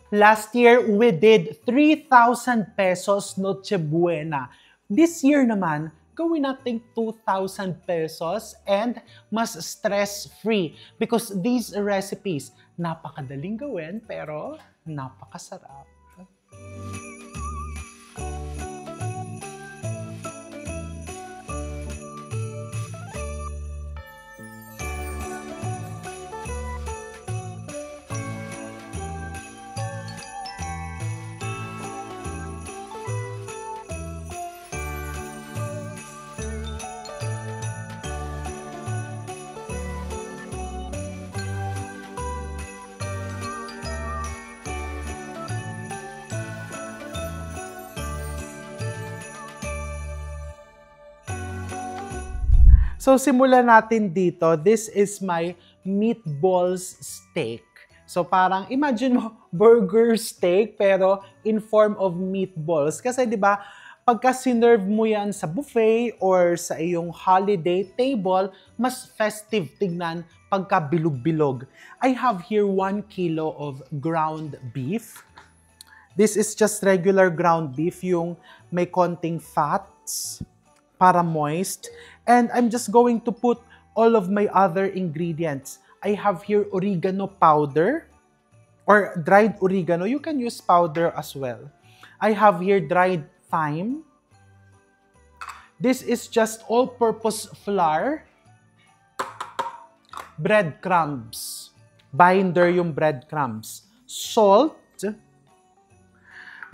Last year, we did 3,000 pesos Noche Buena. This year naman, gawin natin 2,000 pesos and mas stress-free because these recipes, napakadaling gawin pero napakasarap. So, simulan natin dito. This is my meatballs steak. So, parang imagine mo, burger steak, pero in form of meatballs. Kasi, di ba, pagka sinerve mo yan sa buffet or sa iyong holiday table, mas festive tignan pagka bilog-bilog. I have here 1 kilo of ground beef. This is just regular ground beef, yung may konting fats para moist. And I'm just going to put all of my other ingredients. I have here oregano powder or dried oregano. You can use powder as well. I have here dried thyme. This is just all-purpose flour. Breadcrumbs. Binder yung breadcrumbs. Salt.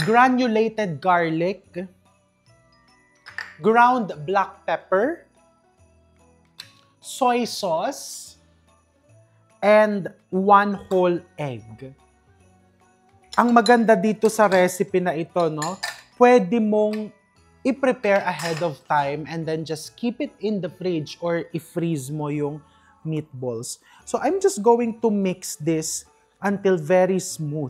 Granulated garlic. Ground black pepper. Soy sauce, and 1 whole egg. Ang maganda dito sa recipe na ito, no, pwede mong i-prepare ahead of time and then just keep it in the fridge or i-freeze mo yung meatballs. So I'm just going to mix this until very smooth.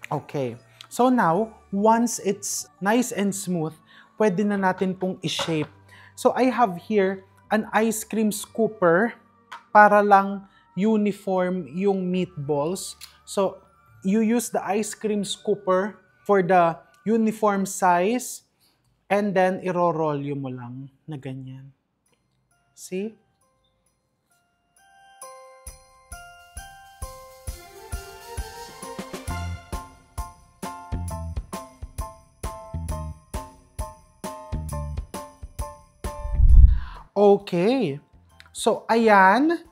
Okay. So now, once it's nice and smooth, pwede na natin pong i-shape. So I have here an ice cream scooper para lang uniform yung meatballs. So you use the ice cream scooper for the uniform size and then iro-roll mo lang na ganyan. See? Okay. So, ayan.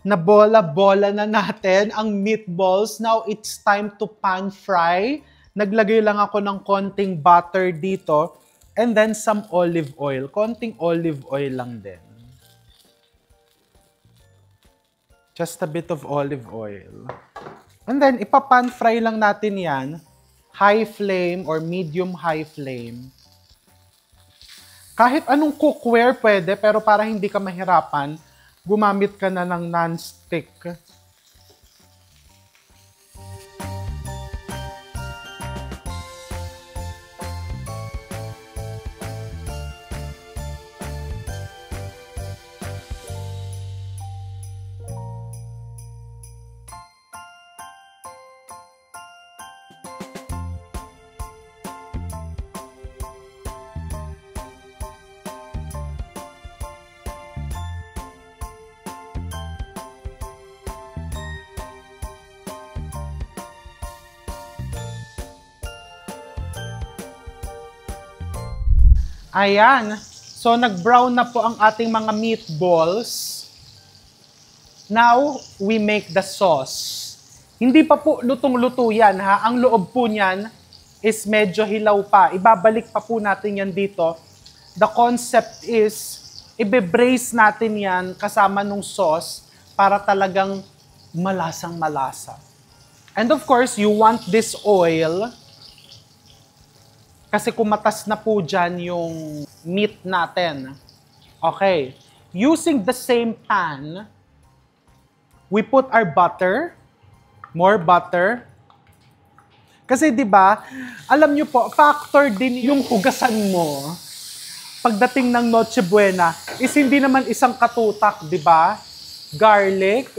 Nabola-bola na natin ang meatballs. Now, it's time to pan fry. Naglagay lang ako ng konting butter dito. And then, some olive oil. Konting olive oil lang din. Just a bit of olive oil. And then, ipapan fry lang natin yan. High flame or medium-high flame. Kahit anong cookware pwede, pero para hindi ka mahirapan, gumamit ka na ng non-stick. Ayan. So, nag-brown na po ang ating mga meatballs. Now, we make the sauce. Hindi pa po lutong-luto yan, ha? Ang loob po niyan is medyo hilaw pa. Ibabalik pa po natin yan dito. The concept is, ibe-braise natin yan kasama nung sauce para talagang malasang-malasa. And of course, you want this oil kasi kumatas na po dyan yung meat natin. Okay. Using the same pan, we put our butter, more butter. Kasi 'di ba, alam niyo po, factor din yung hugasan mo. Pagdating ng Noche Buena, is hindi naman isang katutak, 'di ba? Garlic,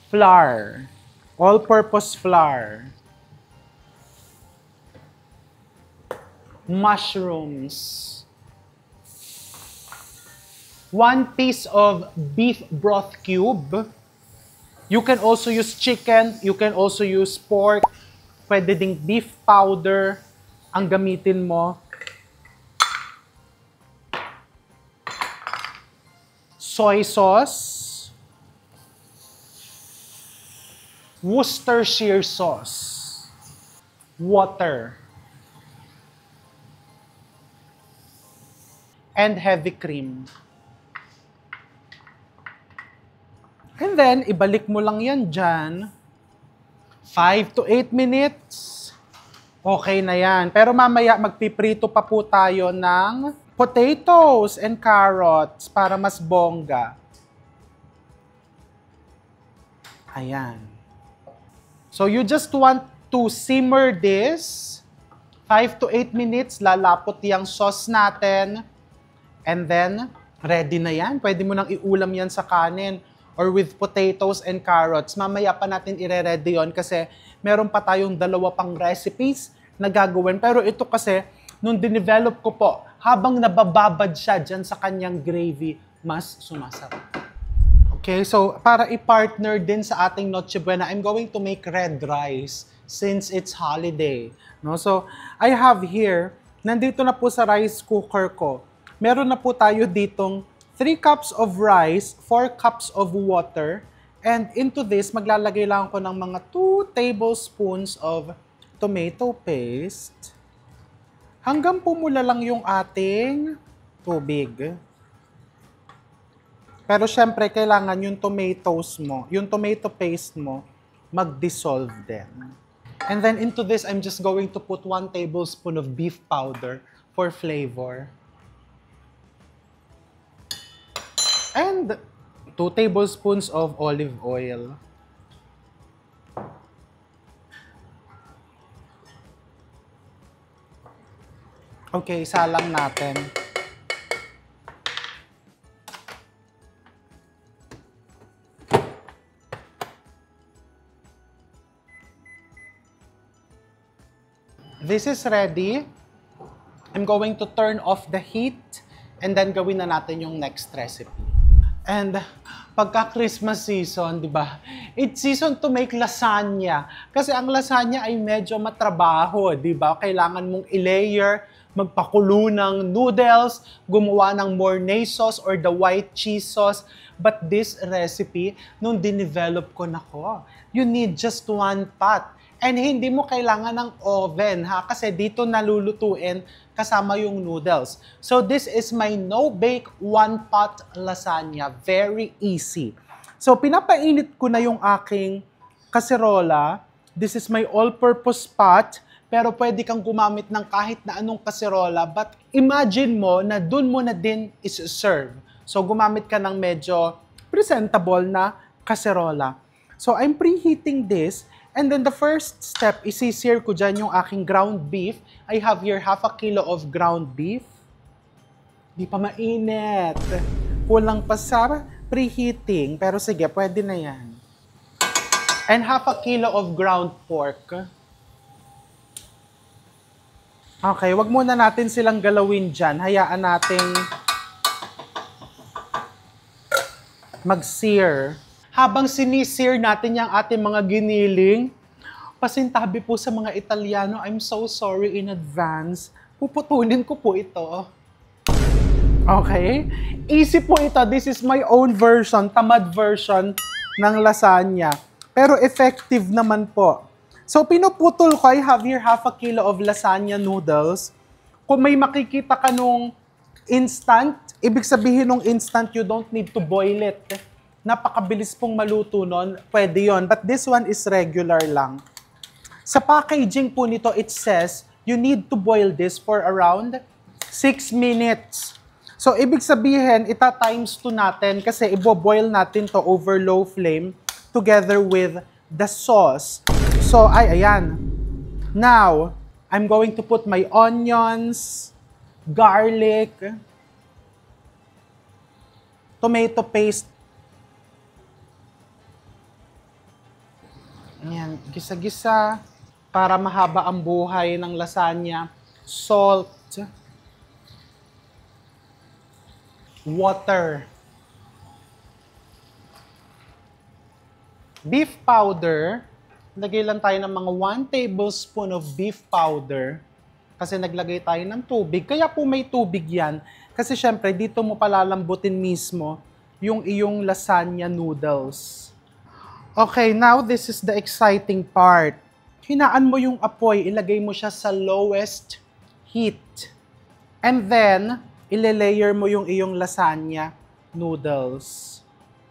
flour, all-purpose flour, mushrooms, 1 piece of beef broth cube. You can also use chicken, you can also use pork, pwede ding beef powder ang gamitin mo. Soy sauce, Worcestershire sauce, water, and heavy cream. And then, ibalik mo lang yan dyan. 5 to 8 minutes. Okay na yan. Pero mamaya, magpiprito pa po tayo ng potatoes and carrots para mas bongga. Ayan. So, you just want to simmer this 5 to 8 minutes. Lalapot yung sauce natin. And then, ready na yan. Pwede mo nang iulam yan sa kanin or with potatoes and carrots. Mamaya pa natin ire-ready yun kasi meron pa tayong 2 pang recipes na gagawin. Pero ito kasi, nung dinevelop ko po, habang nabababad siya dyan sa kanyang gravy, mas sumasarap. Okay, so para i-partner din sa ating Noche Buena, I'm going to make red rice since it's holiday. No? So, I have here, nandito na po sa rice cooker ko, meron na po tayo ditong 3 cups of rice, 4 cups of water, and into this, maglalagay lang ako ng mga 2 tablespoons of tomato paste. Hanggang pumula lang yung ating tubig. Pero syempre, kailangan yung tomatoes mo, yung tomato paste mo, mag-dissolve din. And then into this, I'm just going to put 1 tablespoon of beef powder for flavor. And 2 tablespoons of olive oil. Okay, salang natin. This is ready. I'm going to turn off the heat and then gawin na natin yung next recipe. And pagka-Christmas season, di ba? It's season to make lasagna. Kasi ang lasagna ay medyo matrabaho, di ba? Kailangan mong i-layer, magpakulo ng noodles, gumawa ng Mornay sauce or the white cheese sauce. But this recipe, nung dinevelop ko nako, you need just 1 pot. And hindi mo kailangan ng oven, ha? Kasi dito nalulutuin kasama yung noodles. So this is my no-bake 1-pot lasagna. Very easy. So pinapainit ko na yung aking kaserola. This is my all-purpose pot. Pero pwede kang gumamit ng kahit na anong kaserola. But imagine mo na dun mo na din is-serve. So gumamit ka ng medyo presentable na kaserola. So I'm preheating this. And then the first step, isi-sear ko dyan yung aking ground beef. I have here 1/2 kilo of ground beef. Di pa mainit. Kulang pa sa preheating. Pero sige, pwede na yan. And 1/2 kilo of ground pork. Okay, wag muna natin silang galawin dyan. Hayaan natin mag-sear. Habang sinisir natin yung ating mga giniling, pasintabi po sa mga Italiano, I'm so sorry in advance. Puputulin ko po ito. Okay? Easy po ito. This is my own version, tamad version ng lasagna. Pero effective naman po. So, pinuputol ko, I have here 1/2 kilo of lasagna noodles. Kung may makikita ka nung instant, ibig sabihin nung instant, you don't need to boil it. Napakabilis pong maluto nun, pwede yon. But this one is regular lang. Sa packaging po nito, it says, you need to boil this for around 6 minutes. So, ibig sabihin, ita-times 2 natin kasi ibo-boil natin to over low flame together with the sauce. So, ayan. Now, I'm going to put my onions, garlic, tomato paste. Ayan, gisa-gisa para mahaba ang buhay ng lasagna. Salt, water, beef powder. Lagay lang tayo ng mga 1 tablespoon of beef powder kasi naglagay tayo ng tubig. Kaya po may tubig yan kasi syempre dito mo palalambutin mismo yung iyong lasagna noodles. Okay, now this is the exciting part. Hinaan mo yung apoy, ilagay mo siya sa lowest heat. And then, ile-layer mo yung iyong lasagna noodles.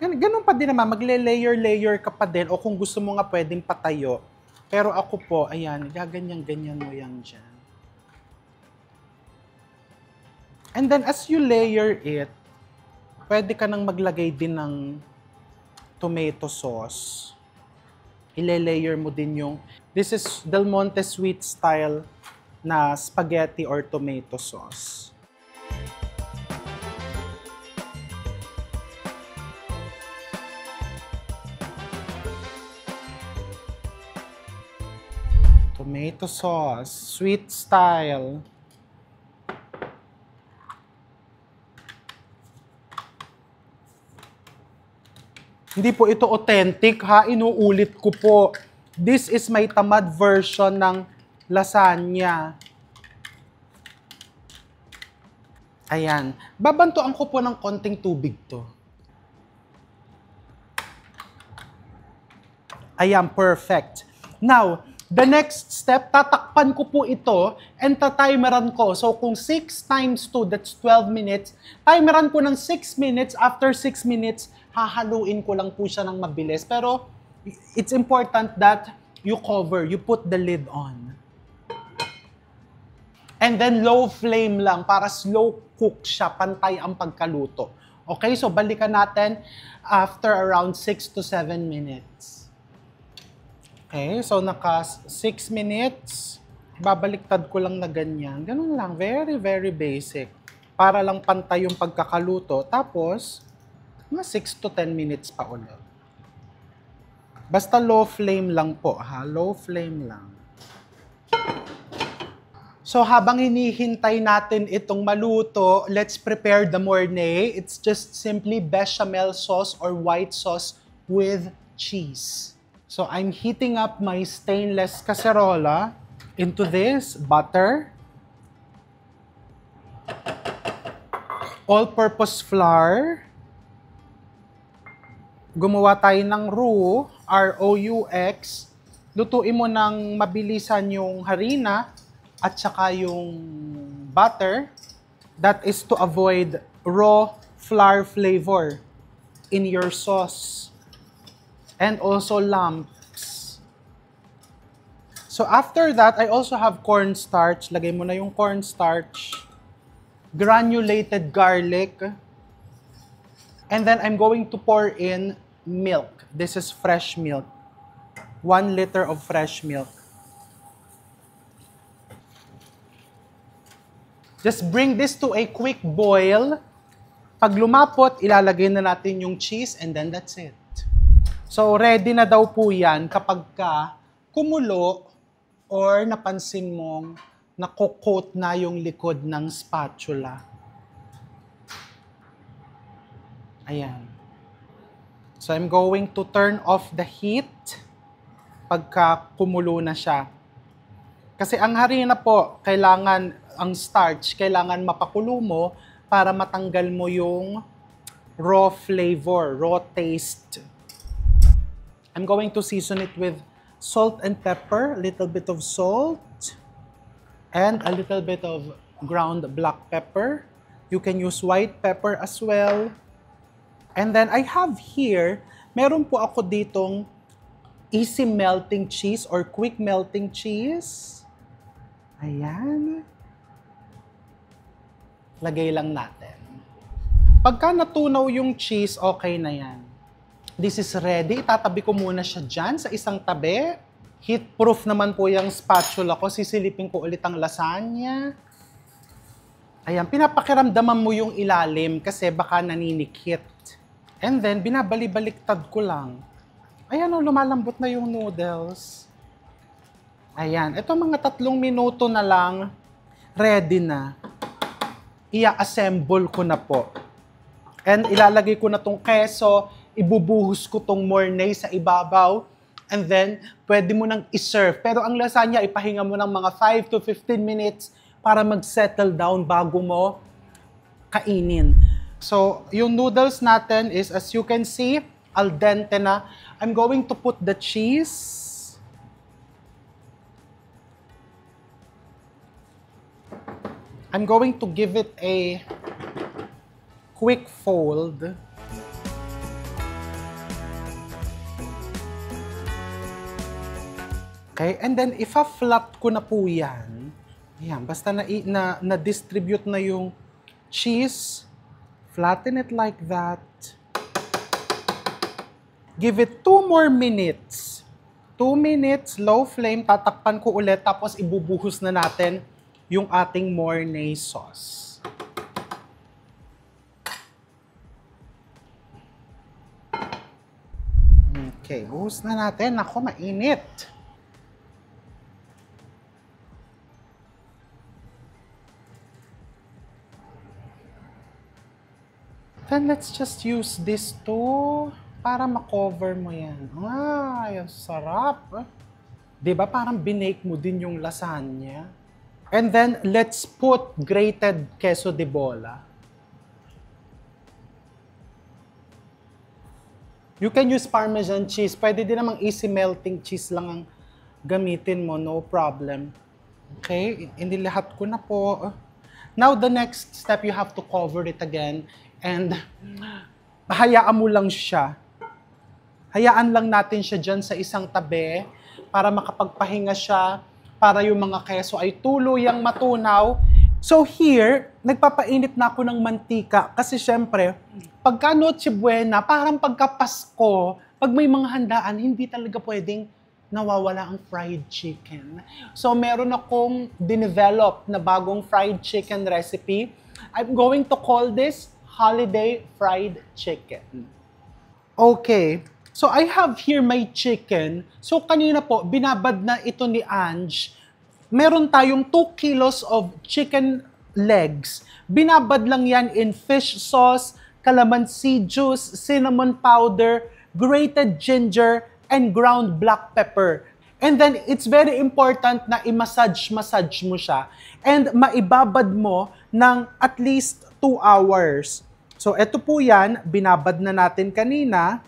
Ganun pa din naman, magle-layer-layer ka pa din o kung gusto mo nga pwedeng patayo. Pero ako po, ayan, gaganyan-ganyan mo yan dyan. And then as you layer it, pwede ka nang maglagay din ng tomato sauce. Ile-layer mo din yung, this is Del Monte sweet style na spaghetti or tomato sauce. Tomato sauce, sweet style. Hindi po ito authentic ha, inuulit ko po. This is my tamad version ng lasagna. Ayan. Babantuan ko po ng konting tubig to. Ayan, perfect. Now, the next step, tatakpan ko po ito and tatimeran ko. So, kung 6 times 2, that's 12 minutes. Timeran ko ng 6 minutes. After 6 minutes, hahaluin ko lang po siya ng mabilis. Pero, it's important that you cover, you put the lid on. And then, low flame lang para slow cook siya, pantay ang pagkaluto. Okay, so balikan natin after around 6 to 7 minutes. Okay, so naka 6 minutes, babaliktad ko lang na ganyan. Ganun lang, very, very basic. Para lang pantay yung pagkakaluto. Tapos, mga 6 to 10 minutes pa ulit. Basta low flame lang po, ha? Low flame lang. So, habang hinihintay natin itong maluto, let's prepare the mornay. It's just simply bechamel sauce or white sauce with cheese. So, I'm heating up my stainless cacerola into this butter, all-purpose flour, gumawa tayo ng roux, R-O-U-X, lutuin mo ng mabilisan yung harina at saka yung butter. That is to avoid raw flour flavor in your sauce. And also lumps. So after that, I also have cornstarch. Lagay mo na yung cornstarch. Granulated garlic. And then I'm going to pour in milk. This is fresh milk. 1 liter of fresh milk. Just bring this to a quick boil. Pag lumapot, ilalagay na natin yung cheese and then that's it. So, ready na daw po yan kapag ka kumulo or napansin mong nakukot na yung likod ng spatula. Ayan. So, I'm going to turn off the heat pagka kumulo na siya. Kasi ang harina po, kailangan, ang starch, kailangan mapakulo mo para matanggal mo yung raw flavor, raw taste. I'm going to season it with salt and pepper, a little bit of salt, and a little bit of ground black pepper. You can use white pepper as well. And then I have here, meron po ako ditong easy melting cheese or quick melting cheese. Ayan. Lagay lang natin. Pagka natunaw yung cheese, okay na yan. This is ready. Itatabi ko muna siya dyan sa isang tabi. Heat-proof naman po yung spatula ko. Sisilipin ko ulit ang lasagna. Ayan, pinapakiramdaman mo yung ilalim kasi baka naninikit. And then, binabali-baliktad ko lang. Ayan o, lumalambot na yung noodles. Ayan, ito mga 3 minuto na lang, ready na. Ia-assemble ko na po. And ilalagay ko na tong keso, ibubuhos ko tong mornay sa ibabaw, and then pwede mo nang iserve. Pero ang lasagna, ipahinga mo ng mga 5 to 15 minutes para mag-settle down bago mo kainin. So, yung noodles natin is, as you can see, al dente na. I'm going to put the cheese. I'm going to give it a quick fold. Okay, and then ifa-flat ko na po yan. Ayan, basta na-distribute na yung cheese. Flatten it like that. Give it 2 more minutes. 2 minutes, low flame, tatakpan ko ulit, tapos ibubuhos na natin yung ating mornay sauce. Okay, buhos na natin. Ako, mainit. Then let's just use this to para ma-cover mo yan. Ay, ang sarap. Diba parang binake mo din yung lasagna? And then, let's put grated queso de bola. You can use Parmesan cheese. Pwede din namang easy melting cheese lang ang gamitin mo. No problem. Okay, hindi lahat ko na po. Now, the next step, you have to cover it again. And hayaan mo lang siya. Hayaan lang natin siya dyan sa isang tabi para makapagpahinga siya, para yung mga keso ay tuluyang matunaw. So here, nagpapainit na ako ng mantika kasi syempre, pagka Noche Buena, parang pagka Pasko, pag may mga handaan, hindi talaga pwedeng nawawala ang fried chicken. So meron akong dinevelop na bagong fried chicken recipe. I'm going to call this Holiday Fried Chicken. Okay, so I have here my chicken. So kanina po, binabad na ito ni Ange. Meron tayong 2 kilos of chicken legs. Binabad lang yan in fish sauce, calamansi juice, cinnamon powder, grated ginger, and ground black pepper. And then, it's very important na i-massage mo siya. And maibabad mo ng at least 2 hours. So, eto po yan, binabad na natin kanina.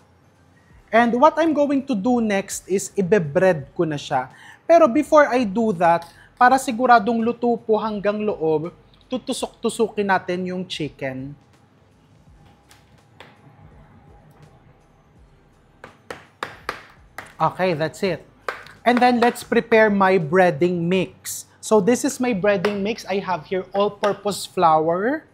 And what I'm going to do next is ibe-bread ko na siya. Pero before I do that, para siguradong luto po hanggang loob, tutusok-tusukin natin yung chicken. Okay, that's it. And then let's prepare my breading mix. So this is my breading mix. I have here all-purpose flour.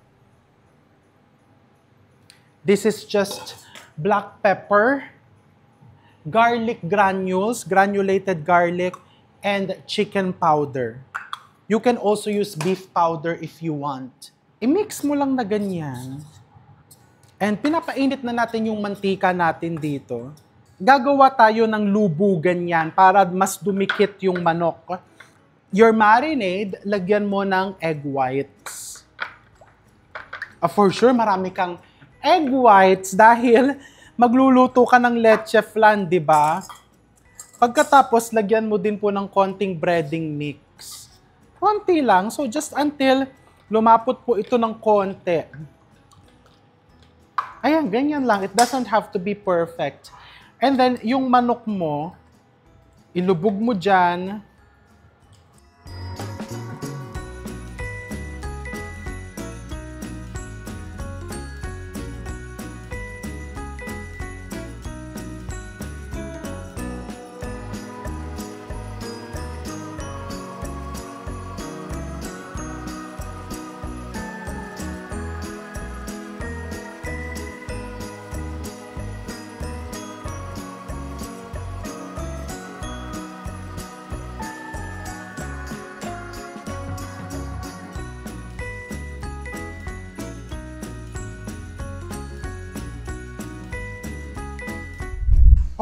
This is just black pepper, garlic granules, granulated garlic, and chicken powder. You can also use beef powder if you want. I-mix mo lang na ganyan. And pinapainit na natin yung mantika natin dito. Gagawa tayo ng lubugan yan para mas dumikit yung manok. Your marinade, lagyan mo ng egg whites. For sure, marami kang egg whites dahil magluluto ka ng leche flan, di ba? Pagkatapos, lagyan mo din po ng konting breading mix. Konti lang, so just until lumapot po ito ng konti. Ayan, ganyan lang. It doesn't have to be perfect. And then, yung manok mo, ilubog mo dyan.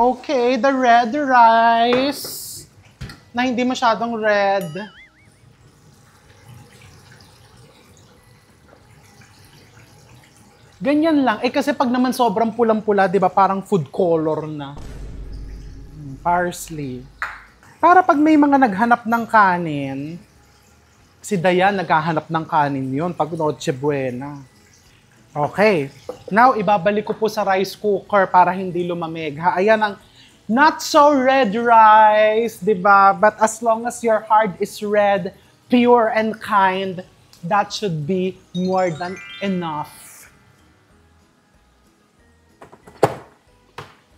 Okay, the red rice na hindi masyadong red. Ganyan lang. Eh kasi pag naman sobrang pulang-pula, di ba, parang food color na. Parsley. Para pag may mga naghanap ng kanin, si Dayan naghahanap ng kanin yon pag Noche Buena. Okay. Now, ibabalik ko po sa rice cooker para hindi lumamig. Ha? Ayan ang not so red rice, di ba? But as long as your heart is red, pure and kind, that should be more than enough.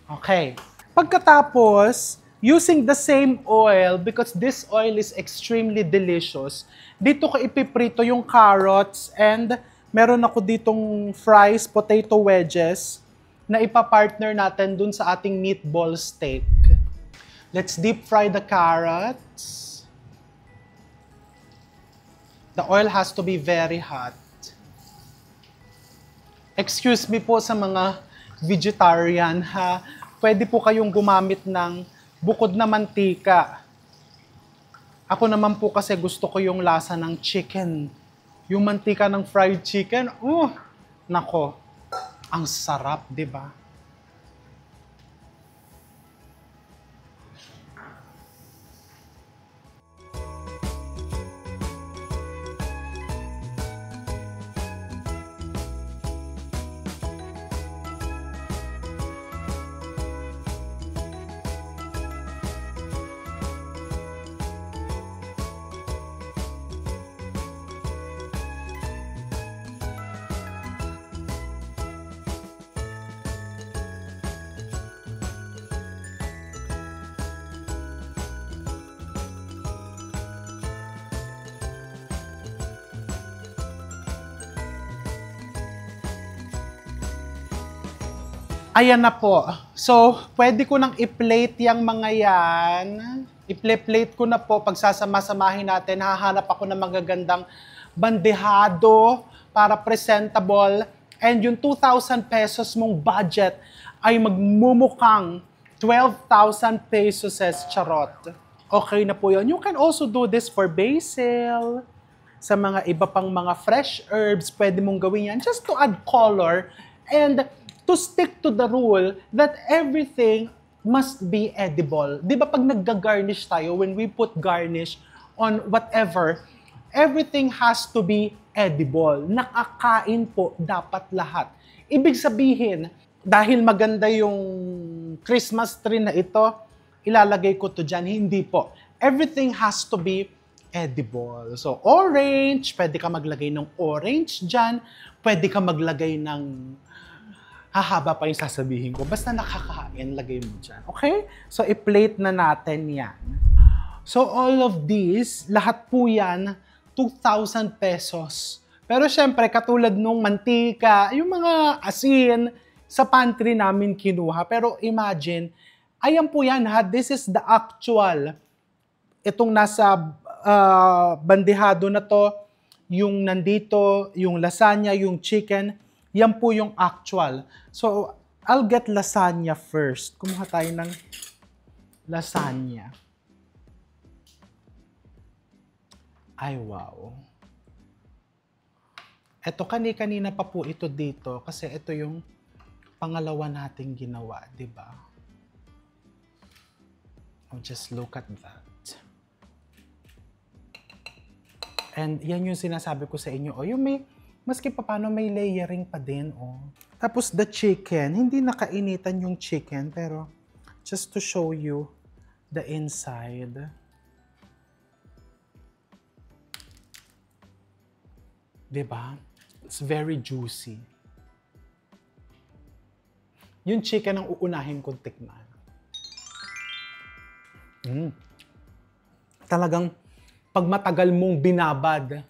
Okay. Pagkatapos, using the same oil, because this oil is extremely delicious, dito ko ipiprito yung carrots and meron ako ditong fries, potato wedges, na ipapartner natin dun sa ating meatball steak. Let's deep fry the carrots. The oil has to be very hot. Excuse me po sa mga vegetarian, ha? Pwede po kayong gumamit ng bukod na mantika. Ako naman po kasi gusto ko yung lasa ng chicken. Yung mantika ng fried chicken, nako, ang sarap, di ba? Ayan na po. So, pwede ko nang i-plate yung mga yan. I-plate ko na po. Pagsasama-samahin natin, hahanap ako ng magagandang bandehado para presentable. And yung 2,000 pesos mong budget ay magmumukhang 12,000 pesos charot. Okay na po yun. You can also do this for basil. Sa mga iba pang mga fresh herbs, pwede mong gawin yan just to add color and to stick to the rule that everything must be edible. Di ba pag nagga-garnish tayo, when we put garnish on whatever, everything has to be edible. Nakakain po dapat lahat. Ibig sabihin, dahil maganda yung Christmas tree na ito, ilalagay ko to dyan. Hindi po. Everything has to be edible. So, orange, pwede ka maglagay ng orange dyan. Pwede ka maglagay ng hahaba pa yung sasabihin ko. Basta nakakain, lagay mo dyan. Okay? So, i-plate na natin yan. So, all of these, lahat po yan, 2,000 pesos. Pero syempre, katulad nung mantika, yung mga asin, sa pantry namin kinuha. Pero imagine, ayan po yan ha, this is the actual. Itong nasa bandehado na to, yung nandito, yung lasagna, yung chicken, yan po yung actual. So, I'll get lasagna first. Kumuha tayo ng lasagna. Ay, wow. Ito, kanina pa po ito dito kasi ito yung pangalawa nating ginawa, di ba? Oh, just look at that. And yan yung sinasabi ko sa inyo. Oh, yung may maski pa paano may layering pa din, oh. Tapos the chicken, hindi nakainitan yung chicken, pero just to show you the inside. Diba? It's very juicy. Yung chicken ang uunahin kong tikman. Talagang pag matagal mong binabad,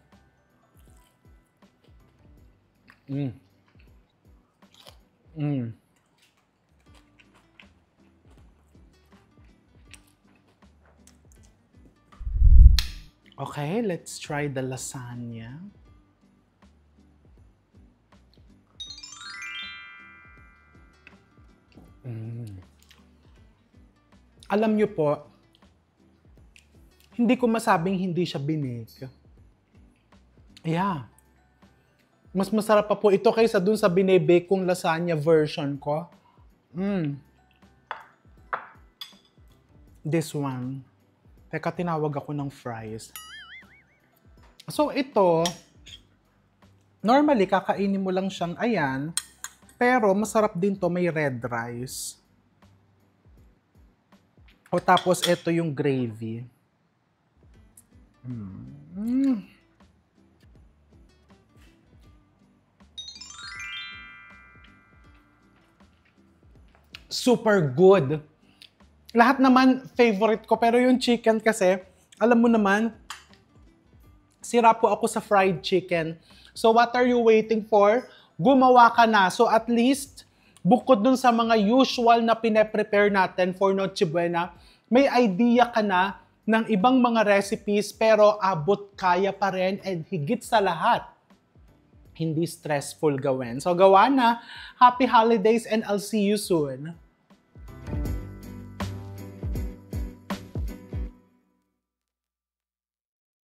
Okay, let's try the lasagna. Alam niyo po, hindi ko masabing hindi siya binake. Yeah. Mas masarap pa po ito kaysa dun sa binebake kong lasagna version ko. This one. Teka, tinawag ako ng fries. So ito, normally kakainin mo lang siyang ayan, pero masarap din to, may red rice. O tapos ito yung gravy. Super good. Lahat naman favorite ko, pero yung chicken kasi, alam mo naman, sira po ako sa fried chicken. So what are you waiting for? Gumawa ka na. So at least, bukod dun sa mga usual na pine-prepare natin for Noche Buena, may idea ka na ng ibang mga recipes, pero abot kaya pa rin, and higit sa lahat, hindi stressful gawin. So gawa na. Happy holidays and I'll see you soon.